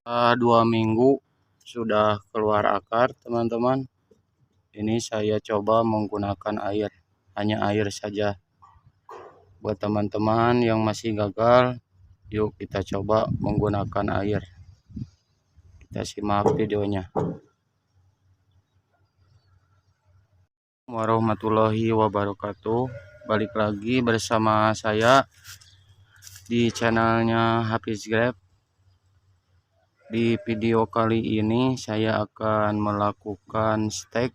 2 minggu sudah keluar akar, teman-teman. Ini saya coba menggunakan air, hanya air saja. Buat teman-teman yang masih gagal, yuk kita coba menggunakan air. Kita simak videonya. Warahmatullahi wabarakatuh. Balik lagi bersama saya di channelnya Hafiz Grab. Di video kali ini saya akan melakukan stek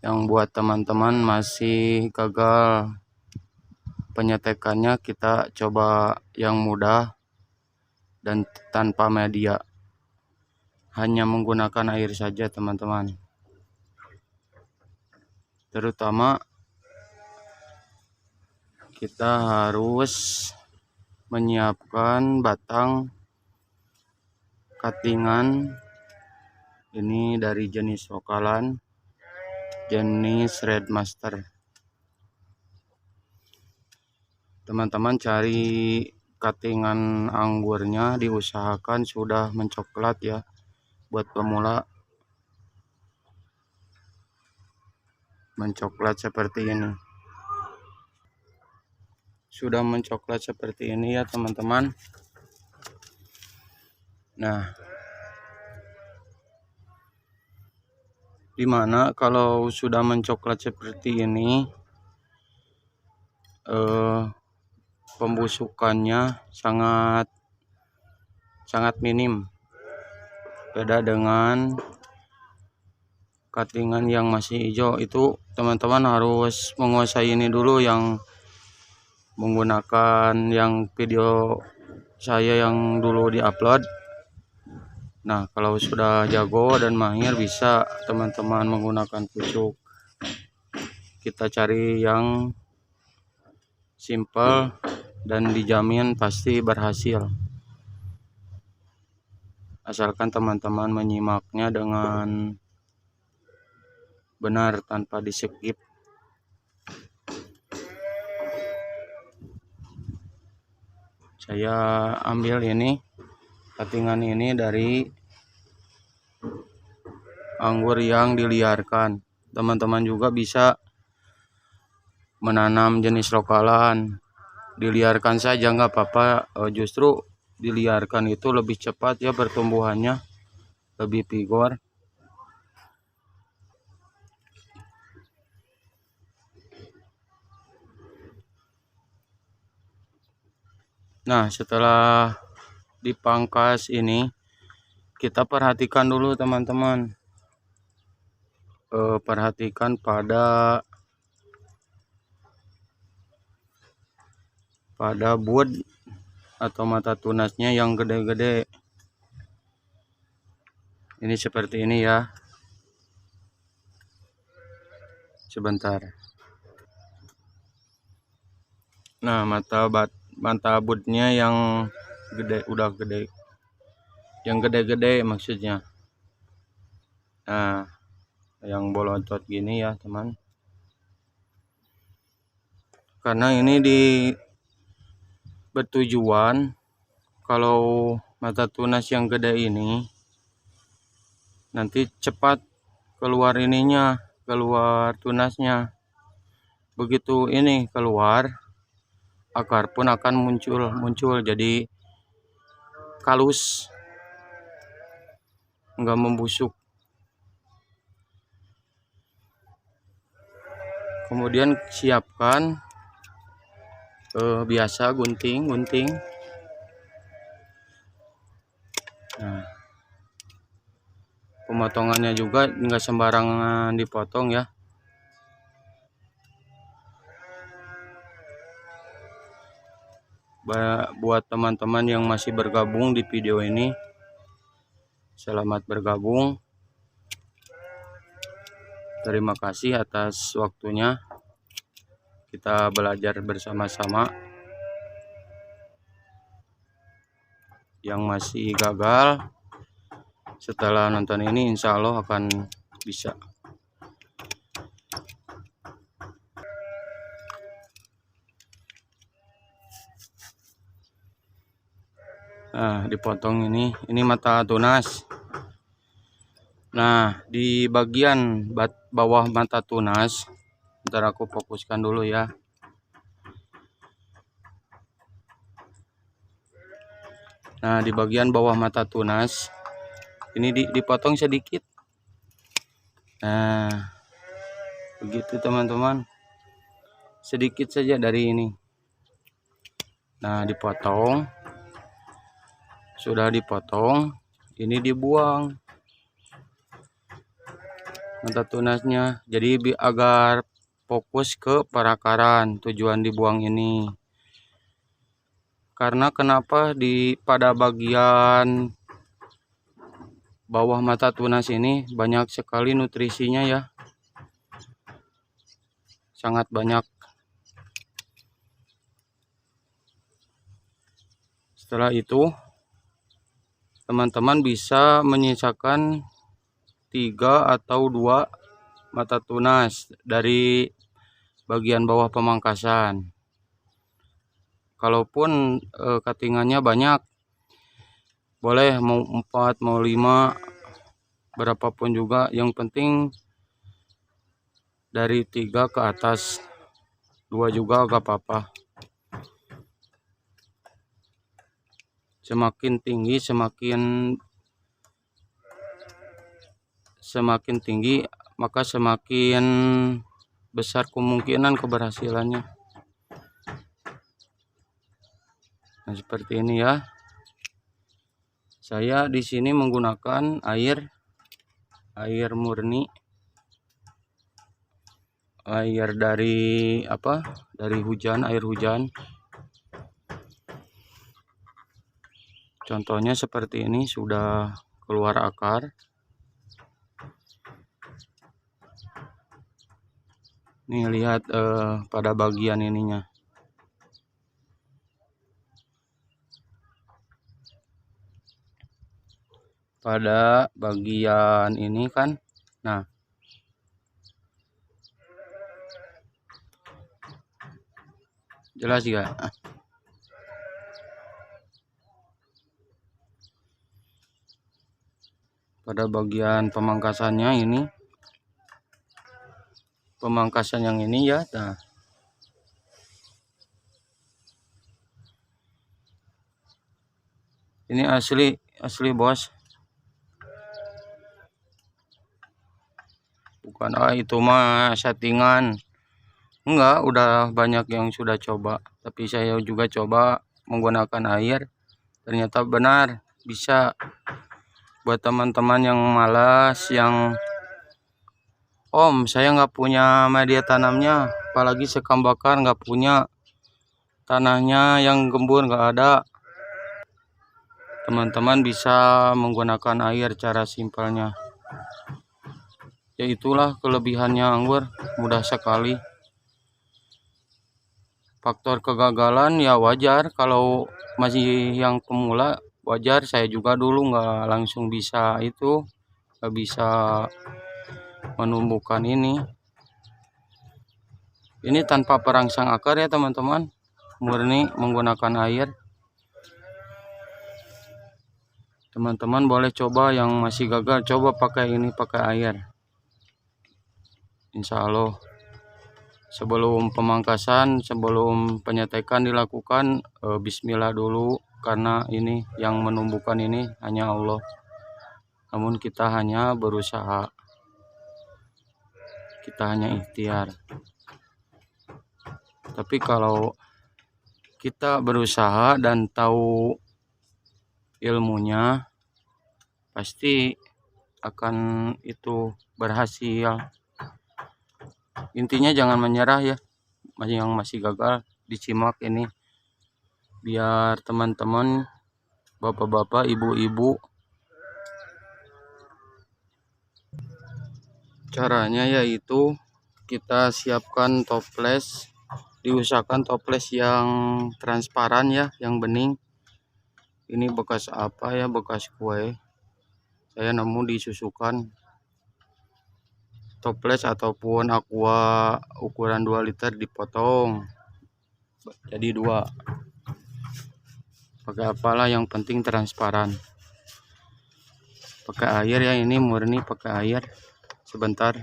yang buat teman-teman masih gagal penyetekannya. Kita coba yang mudah dan tanpa media, hanya menggunakan air saja, teman-teman. Terutama kita harus menyiapkan batang cuttingan. Ini dari jenis lokalan, jenis Red Master. Teman-teman cari cuttingan anggurnya, diusahakan sudah mencoklat ya, buat pemula. Mencoklat seperti ini, sudah mencoklat seperti ini ya, teman-teman. Nah, dimana kalau sudah mencoklat seperti ini, pembusukannya sangat minim. Beda dengan cuttingan yang masih hijau. Itu teman-teman harus menguasai ini dulu, yang menggunakan yang video saya yang dulu diupload. Nah, kalau sudah jago dan mahir, bisa teman-teman menggunakan pucuk. Kita cari yang simple dan dijamin pasti berhasil, asalkan teman-teman menyimaknya dengan benar tanpa di skip. Saya ambil ini cuttingan ini dari anggur yang diliarkan. Teman-teman juga bisa menanam jenis lokalan, diliarkan saja nggak apa-apa. Justru diliarkan itu lebih cepat ya pertumbuhannya, lebih vigor. Nah, setelah dipangkas ini, kita perhatikan dulu, teman-teman. Perhatikan pada bud atau mata tunasnya yang gede-gede. Ini seperti ini ya. Sebentar. Nah, mata budnya yang gede, udah gede, yang gede-gede maksudnya. Nah, yang bolontot gini ya, teman. Karena ini bertujuan kalau mata tunas yang gede ini nanti cepat keluar ininya, keluar tunasnya. Begitu ini keluar, akar pun akan muncul jadi kalus, enggak membusuk. Kemudian siapkan biasa gunting. Nah, pemotongannya juga enggak sembarangan dipotong ya. Buat teman-teman yang masih bergabung di video ini, selamat bergabung. Terima kasih atas waktunya. Kita belajar bersama-sama. Yang masih gagal, setelah nonton ini insya Allah akan bisa. Nah, dipotong ini mata tunas. Nah, di bagian bawah mata tunas, ntar aku fokuskan dulu ya. Nah, di bagian bawah mata tunas ini dipotong sedikit. Nah, begitu teman-teman, sedikit saja dari ini. Nah, dipotong, sudah dipotong, ini dibuang mata tunasnya, jadi agar fokus ke perakaran tujuan dibuang ini. Karena kenapa pada bagian bawah mata tunas ini banyak sekali nutrisinya ya, sangat banyak. Setelah itu teman-teman bisa menyisakan 3 atau 2 mata tunas dari bagian bawah pemangkasan. Kalaupun cuttingannya banyak, boleh mau 4 mau 5, berapapun juga, yang penting dari 3 ke atas, 2 juga gak apa-apa. Semakin tinggi semakin tinggi, maka semakin besar kemungkinan keberhasilannya. Nah, seperti ini ya. Saya di sini menggunakan air murni, air dari dari hujan, air hujan. Contohnya seperti ini, sudah keluar akar. Nih lihat pada bagian ininya. Pada bagian ini kan. Nah, jelas ya. Pada bagian pemangkasannya ini, pemangkasan yang ini ya. Nah, ini asli bos, bukan itu mah settingan. Enggak, udah banyak yang sudah coba, tapi saya juga coba menggunakan air, ternyata benar bisa. Buat teman-teman yang malas, yang Om saya nggak punya media tanamnya, apalagi sekam bakar nggak punya, tanahnya yang gembur nggak ada, teman-teman bisa menggunakan air cara simpelnya. Ya itulah kelebihannya anggur, mudah sekali. Faktor kegagalan ya wajar, kalau masih yang pemula wajar. Saya juga dulu nggak langsung bisa nggak bisa menumbuhkan ini tanpa perangsang akar ya teman-teman, murni menggunakan air. Teman-teman boleh coba, yang masih gagal coba pakai ini, pakai air. Insya Allah sebelum pemangkasan, sebelum penyetekan dilakukan, bismillah dulu, karena ini yang menumbuhkan ini hanya Allah, namun kita hanya berusaha, kita hanya ikhtiar. Tapi kalau kita berusaha dan tahu ilmunya, pasti akan itu berhasil. Intinya jangan menyerah ya, yang masih gagal disimak ini, biar teman-teman, bapak-bapak, ibu-ibu. Caranya yaitu kita siapkan toples, diusahakan toples yang transparan ya, yang bening. Ini bekas apa ya, bekas kue, saya nemu disusukan. Toples ataupun aqua ukuran 2 liter dipotong jadi 2. pakai apalah, yang penting transparan. Pakai air ya, ini murni pakai air. Sebentar.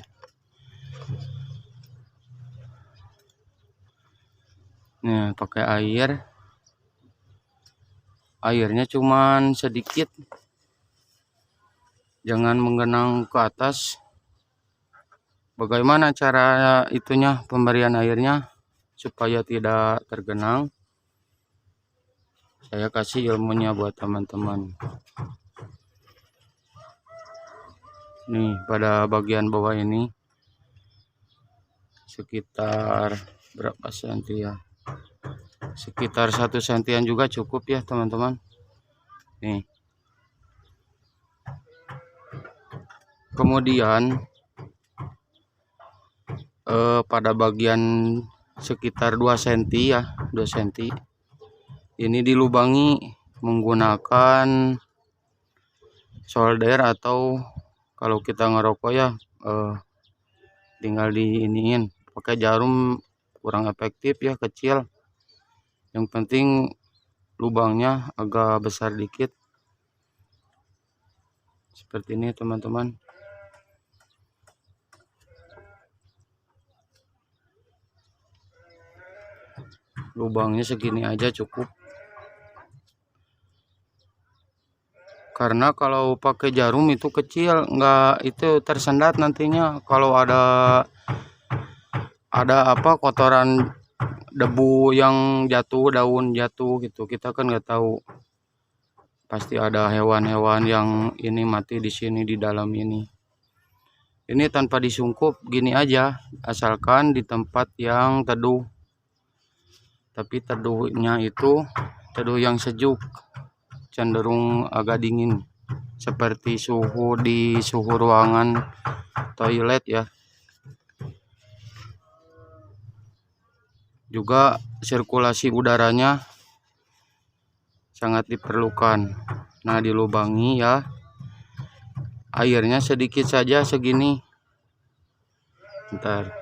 Nah, pakai air. Airnya cuman sedikit. Jangan menggenang ke atas. Bagaimana cara itunya, pemberian airnya supaya tidak tergenang? Saya kasih ilmunya buat teman-teman. Nih, pada bagian bawah ini sekitar berapa senti ya? Sekitar 1 sentian juga cukup ya teman-teman. Nih. Kemudian pada bagian sekitar 2 cm ya, 2 cm ini dilubangi menggunakan solder, atau kalau kita ngerokok ya tinggal diiniin pakai jarum, kurang efektif ya, kecil. Yang penting lubangnya agak besar dikit seperti ini teman-teman. Lubangnya segini aja cukup, karena kalau pakai jarum itu kecil, nggak itu tersendat nantinya. Kalau ada apa kotoran, debu yang jatuh, daun jatuh gitu, kita kan nggak tahu. Pasti ada hewan-hewan yang ini mati di sini, di dalam ini. Ini tanpa disungkup gini aja, asalkan di tempat yang teduh. Tapi teduhnya itu teduh yang sejuk, cenderung agak dingin, seperti suhu di suhu ruangan toilet ya. Juga sirkulasi udaranya sangat diperlukan. Nah, dilubangi ya, airnya sedikit saja segini. Bentar.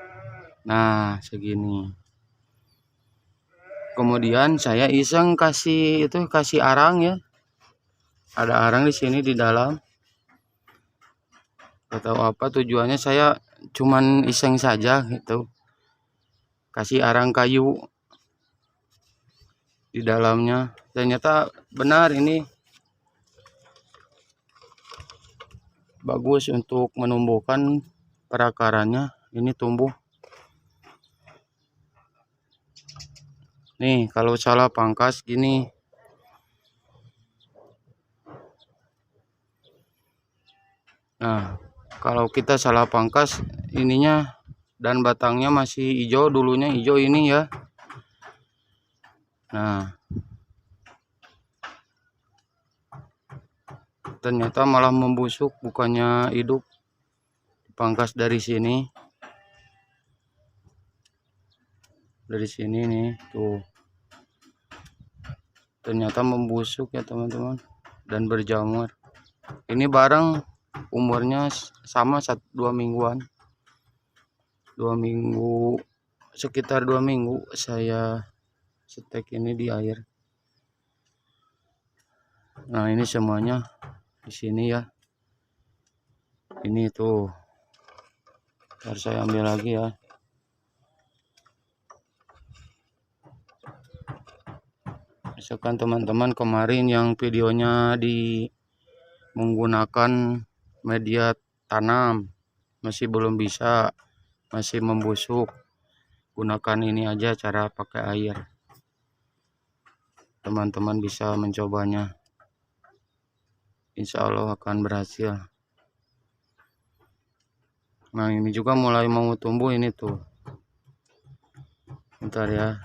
Nah, segini. Kemudian saya iseng kasih arang ya. Ada arang di sini di dalam. Gak tahu apa tujuannya, saya cuman iseng saja gitu. Kasih arang kayu di dalamnya. Ternyata benar, ini bagus untuk menumbuhkan perakarannya. Ini tumbuh. Nih, kalau salah pangkas gini. Nah, kalau kita salah pangkas ininya dan batangnya masih hijau, dulunya hijau ini ya. Nah, ternyata malah membusuk, bukannya hidup. Pangkas dari sini. Dari sini nih, tuh. Ternyata membusuk ya teman-teman, dan berjamur. Ini barang umurnya sama 2 mingguan. 2 minggu, sekitar 2 minggu saya setek ini di air. Nah, ini semuanya di sini ya. Ini tuh. Harus saya ambil lagi ya. Misalkan teman-teman kemarin yang videonya di menggunakan media tanam masih belum bisa, masih membusuk, gunakan ini aja cara pakai air. Teman-teman bisa mencobanya, insya Allah akan berhasil. Nah, ini juga mulai mau tumbuh ini tuh. Bentar ya,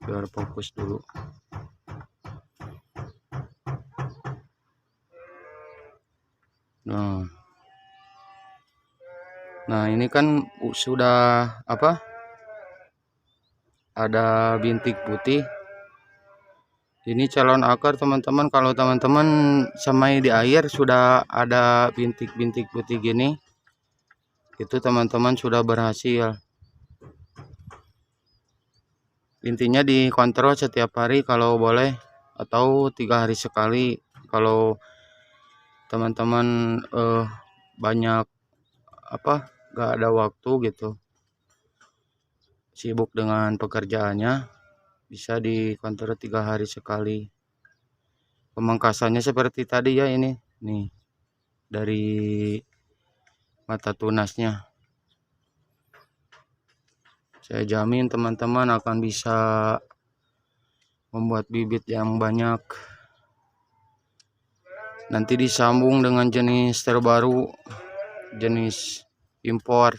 biar fokus dulu. Nah, ini kan sudah apa? Ada bintik putih. Ini calon akar teman-teman. Kalau teman-teman semai di air sudah ada bintik-bintik putih gini, itu teman-teman sudah berhasil. Intinya dikontrol setiap hari kalau boleh. atau 3 hari sekali kalau teman-teman banyak gak ada waktu gitu, sibuk dengan pekerjaannya, bisa dikontrol 3 hari sekali. Pemangkasannya seperti tadi ya, ini nih dari mata tunasnya. Saya jamin teman-teman akan bisa membuat bibit yang banyak. Nanti disambung dengan jenis terbaru, jenis impor.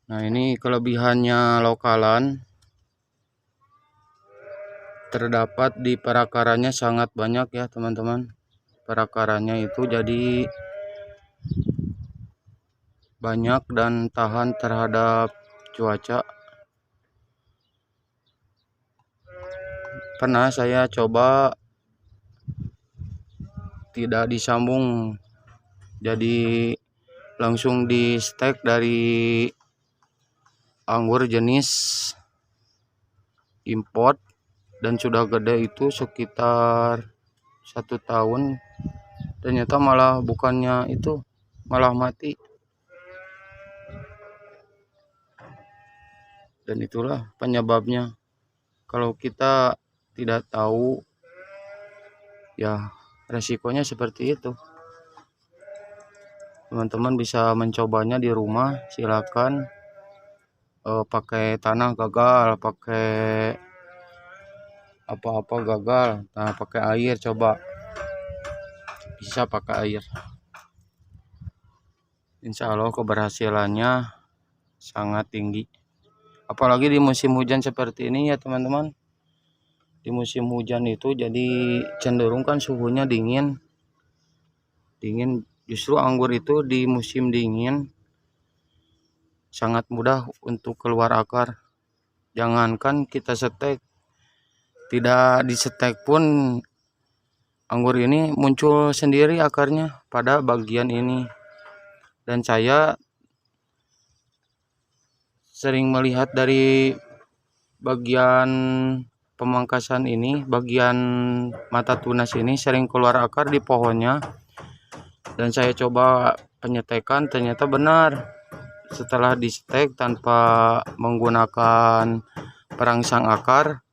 Nah, ini kelebihannya lokalan. Terdapat di perakarannya sangat banyak ya teman-teman. Perakarannya itu jadi banyak dan tahan terhadap cuaca. Pernah saya coba tidak disambung, jadi langsung di stek dari anggur jenis import, dan sudah gede itu sekitar 1 tahun. Ternyata malah bukannya itu, malah mati. Dan itulah penyebabnya. Kalau kita tidak tahu, ya resikonya seperti itu. Teman-teman bisa mencobanya di rumah, silakan. Pakai tanah gagal, pakai apa-apa gagal. Nah, pakai air coba, bisa pakai air. Insya Allah keberhasilannya sangat tinggi. Apalagi di musim hujan seperti ini ya teman-teman. Di musim hujan itu jadi cenderung kan suhunya dingin. Justru anggur itu di musim dingin sangat mudah untuk keluar akar. Jangankan kita setek, tidak disetek pun anggur ini muncul sendiri akarnya pada bagian ini. Dan saya sering melihat dari bagian pemangkasan ini, bagian mata tunas ini sering keluar akar di pohonnya. Dan saya coba penyetekan, ternyata benar. Setelah disetek tanpa menggunakan perangsang akar,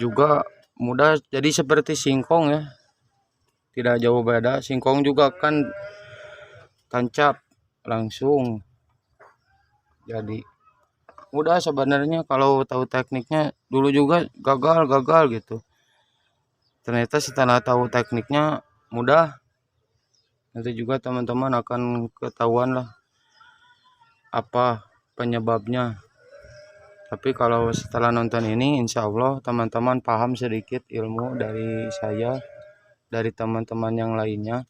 juga mudah jadi seperti singkong ya. Tidak jauh beda, singkong juga kan tancap langsung. Jadi mudah sebenarnya kalau tahu tekniknya. Dulu juga gagal gitu. Ternyata setelah tahu tekniknya mudah. Nanti juga teman-teman akan ketahuan lah apa penyebabnya. Tapi kalau setelah nonton ini, insya Allah teman-teman paham sedikit ilmu dari saya, dari teman-teman yang lainnya.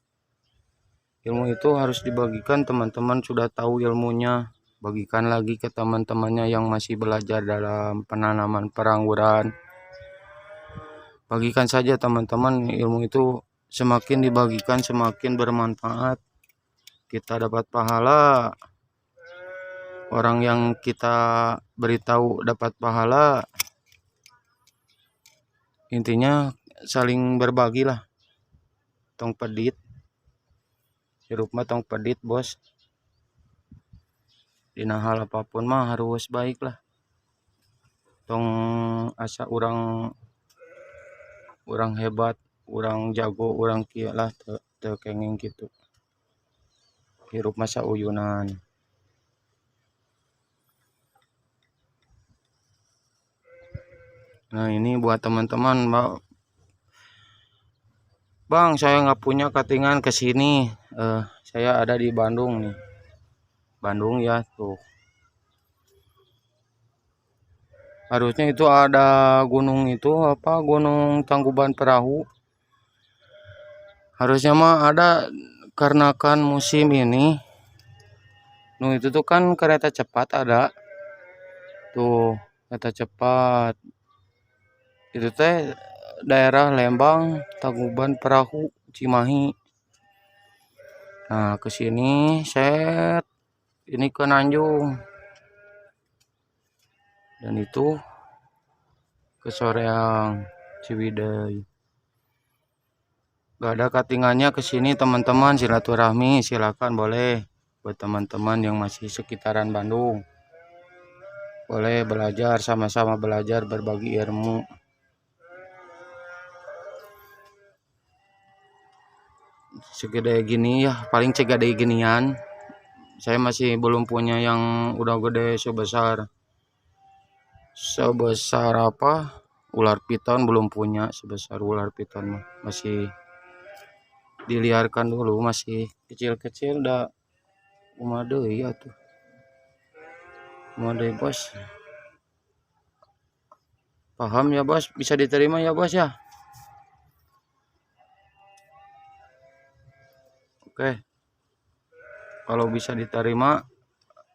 Ilmu itu harus dibagikan, teman-teman sudah tahu ilmunya, bagikan lagi ke teman-temannya yang masih belajar dalam penanaman perangguran. Bagikan saja teman-teman, ilmu itu semakin dibagikan semakin bermanfaat. Kita dapat pahala, orang yang kita beritahu dapat pahala. Intinya saling berbagi lah. Tong pedit, sirup mah tong pedit bos. Dina hal apapun mah harus baik lah. Tong asa orang hebat, orang jago, orang kia lah, kenging gitu. Hirup masa uyunan. Nah, ini buat teman-teman, Bang, saya nggak punya katingan ke sini. Saya ada di Bandung nih. Bandung ya tuh. Harusnya itu ada gunung itu apa? Gunung Tangkuban Perahu. Harusnya mah ada, karena kan musim ini. Itu tuh kan kereta cepat ada. Tuh, kereta cepat. Itu teh daerah Lembang, Tangkuban Perahu, Cimahi. Nah, ke sini set ini ke Nanjung. Dan itu ke Soreang Ciwidey. Gak ada cuttingannya ke sini teman-teman, silaturahmi silakan boleh buat teman-teman yang masih sekitaran Bandung. Boleh belajar, sama-sama belajar, berbagi ilmu. Segede gini ya, paling segede ginian. Saya masih belum punya yang udah gede sebesar apa? Ular piton belum punya sebesar ular piton mah. Masih diliarkan dulu, masih kecil-kecil dah. Umade ya tuh. Umade bos. Paham ya bos, bisa diterima ya bos ya. Oke. Kalau bisa diterima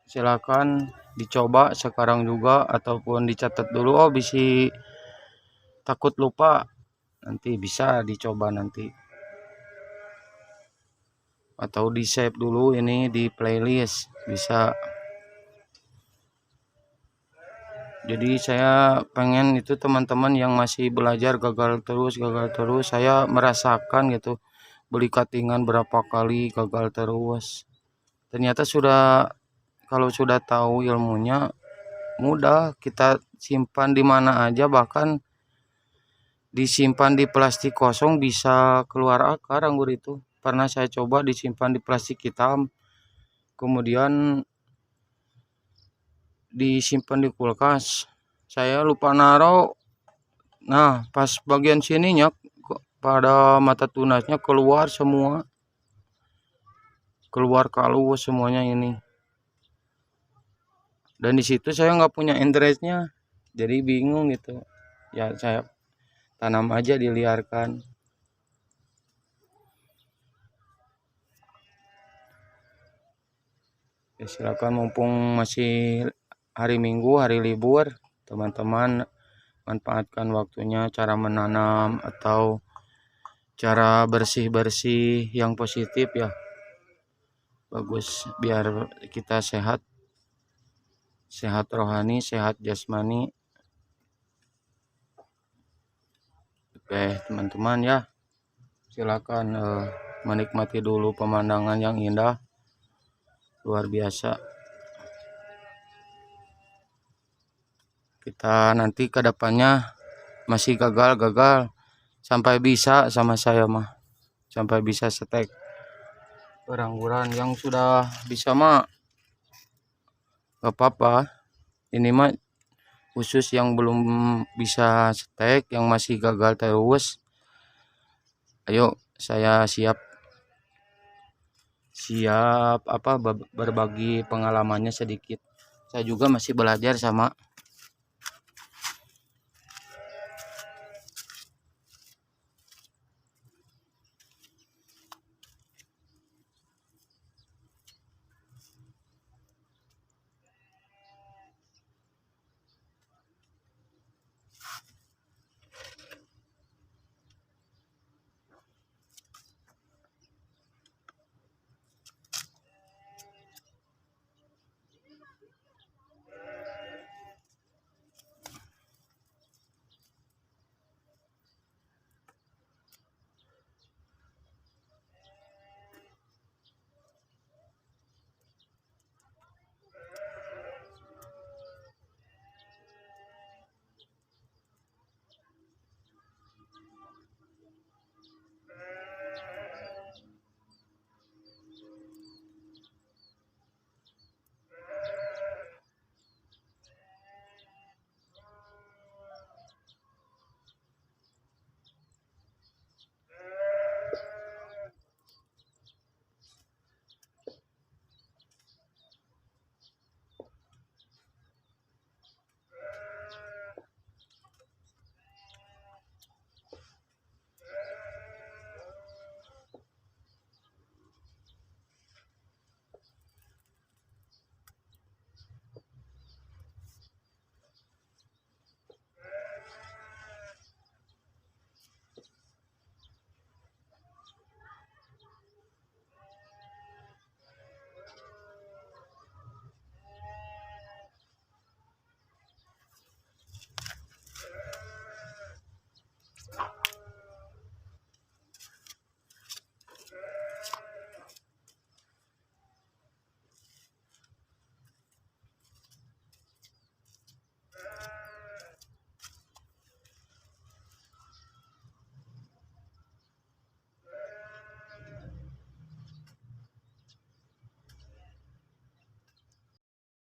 silakan dicoba sekarang juga ataupun dicatat dulu. Oh bisa, takut lupa, nanti bisa dicoba nanti. Atau di save dulu ini di playlist bisa. Jadi saya pengen itu teman-teman yang masih belajar gagal terus saya merasakan gitu, beli cuttingan berapa kali gagal terus. Ternyata kalau sudah tahu ilmunya mudah, kita simpan di mana aja, bahkan disimpan di plastik kosong bisa keluar akar anggur itu. Pernah saya coba disimpan di plastik hitam, kemudian disimpan di kulkas. Saya lupa naruh. Nah, pas bagian sininya pada mata tunasnya keluar semua. Keluar kalau semuanya ini. Dan di situ saya nggak punya interestnya. Jadi bingung gitu. Ya saya tanam aja, diliarkan. Ya silakan, mumpung masih hari Minggu, hari libur, teman-teman manfaatkan waktunya cara menanam atau cara bersih-bersih yang positif ya. Bagus biar kita sehat rohani, sehat jasmani. Oke teman-teman ya, silakan menikmati dulu pemandangan yang indah luar biasa. Kita nanti ke depannya masih gagal sampai bisa sama saya mah, sampai bisa setek berangguran. Yang sudah bisa mah gak apa-apa, ini mah khusus yang belum bisa setek, yang masih gagal terus. Ayo saya siap apa berbagi pengalamannya sedikit. Saya juga masih belajar sama